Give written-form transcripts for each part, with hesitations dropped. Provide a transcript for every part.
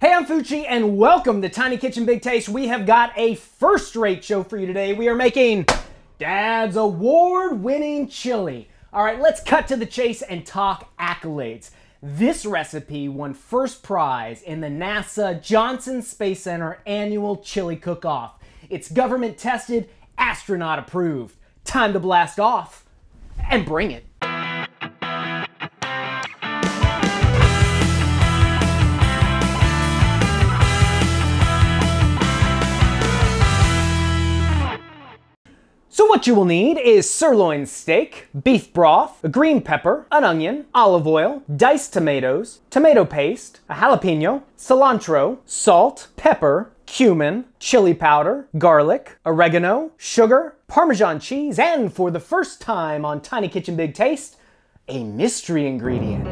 Hey, I'm Fucci, and welcome to Tiny Kitchen Big Taste. We have got a first-rate show for you today. We are making Dad's award-winning chili. All right, let's cut to the chase and talk accolades. This recipe won first prize in the NASA Johnson Space Center annual chili cook-off. It's government-tested, astronaut-approved. Time to blast off and bring it. So what you will need is sirloin steak, beef broth, a green pepper, an onion, olive oil, diced tomatoes, tomato paste, a jalapeno, cilantro, salt, pepper, cumin, chili powder, garlic, oregano, sugar, Parmesan cheese, and for the first time on Tiny Kitchen Big Taste, a mystery ingredient.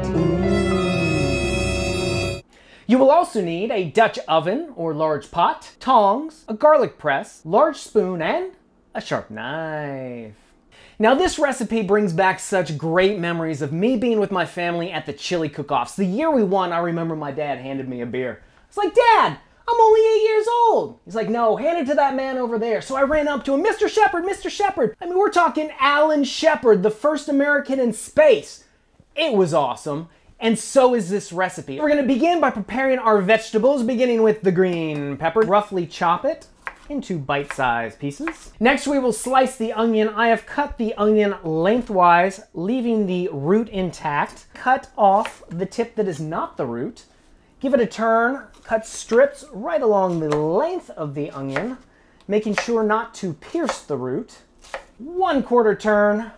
You will also need a Dutch oven or large pot, tongs, a garlic press, large spoon, and a sharp knife. Now this recipe brings back such great memories of me being with my family at the chili cook-offs. The year we won, I remember my dad handed me a beer. It's like, Dad, I'm only 8 years old. He's like, no, hand it to that man over there. So I ran up to him, Mr. Shepard, Mr. Shepard. I mean, we're talking Alan Shepard, the first American in space. It was awesome. And so is this recipe. We're gonna begin by preparing our vegetables, beginning with the green pepper. Roughly chop it into bite-sized pieces. Next, we will slice the onion. I have cut the onion lengthwise, leaving the root intact. Cut off the tip that is not the root. Give it a turn. Cut strips right along the length of the onion, making sure not to pierce the root. 1/4 turn.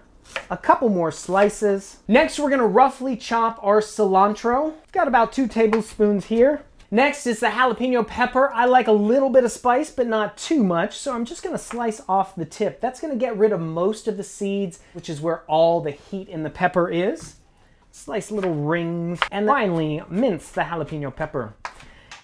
A couple more slices. Next, we're gonna roughly chop our cilantro. Got about 2 tablespoons here. Next is the jalapeno pepper. I like a little bit of spice, but not too much, so I'm just gonna slice off the tip. That's gonna get rid of most of the seeds, which is where all the heat in the pepper is. Slice little rings, and finally, mince the jalapeno pepper.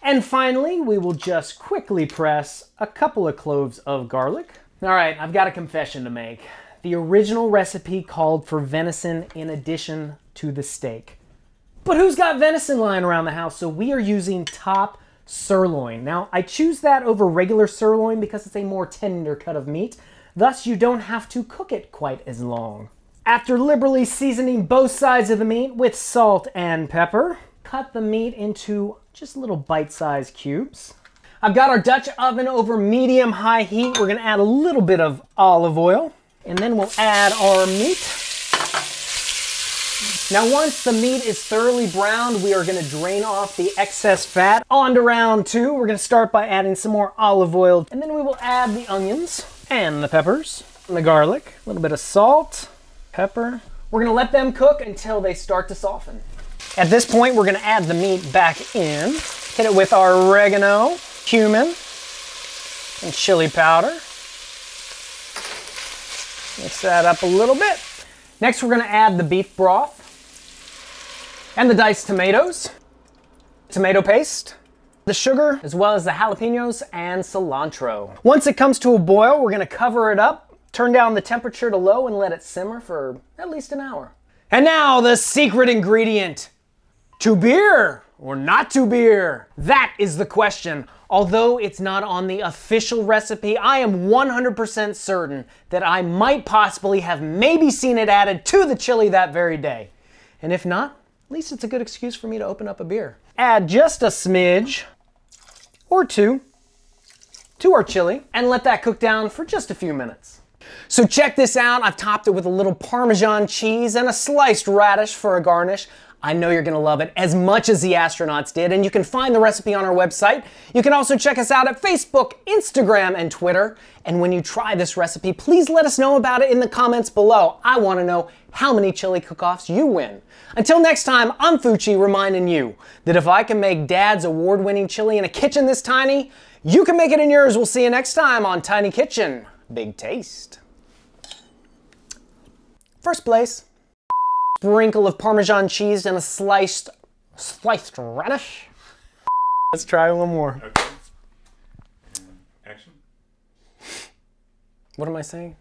And finally, we will just quickly press a couple of cloves of garlic. All right, I've got a confession to make. The original recipe called for venison in addition to the steak. But who's got venison lying around the house? So we are using top sirloin. Now, I choose that over regular sirloin because it's a more tender cut of meat. Thus, you don't have to cook it quite as long. After liberally seasoning both sides of the meat with salt and pepper, cut the meat into just little bite-sized cubes. I've got our Dutch oven over medium-high heat. We're gonna add a little bit of olive oil, and then we'll add our meat. Now once the meat is thoroughly browned, we are gonna drain off the excess fat. On to round 2, we're gonna start by adding some more olive oil, and then we will add the onions and the peppers and the garlic, a little bit of salt, pepper. We're gonna let them cook until they start to soften. At this point, we're gonna add the meat back in, hit it with our oregano, cumin, and chili powder. Mix that up a little bit. Next, we're gonna add the beef broth and the diced tomatoes, tomato paste, the sugar, as well as the jalapenos and cilantro. Once it comes to a boil, we're gonna cover it up, turn down the temperature to low, and let it simmer for at least an hour. And now the secret ingredient. To beer or not to beer? That is the question. Although it's not on the official recipe, I am 100% certain that I might possibly have maybe seen it added to the chili that very day. And if not, at least it's a good excuse for me to open up a beer. Add just a smidge or 2 to our chili and let that cook down for just a few minutes. So check this out. I've topped it with a little Parmesan cheese and a sliced radish for a garnish. I know you're gonna love it as much as the astronauts did, and you can find the recipe on our website. You can also check us out at Facebook, Instagram, and Twitter. And when you try this recipe, please let us know about it in the comments below. I wanna know how many chili cook-offs you win. Until next time, I'm Fucci reminding you that if I can make Dad's award-winning chili in a kitchen this tiny, you can make it in yours. We'll see you next time on Tiny Kitchen Big Taste. First place. Sprinkle of Parmesan cheese and a sliced radish. Let's try one more. Okay. Action. What am I saying?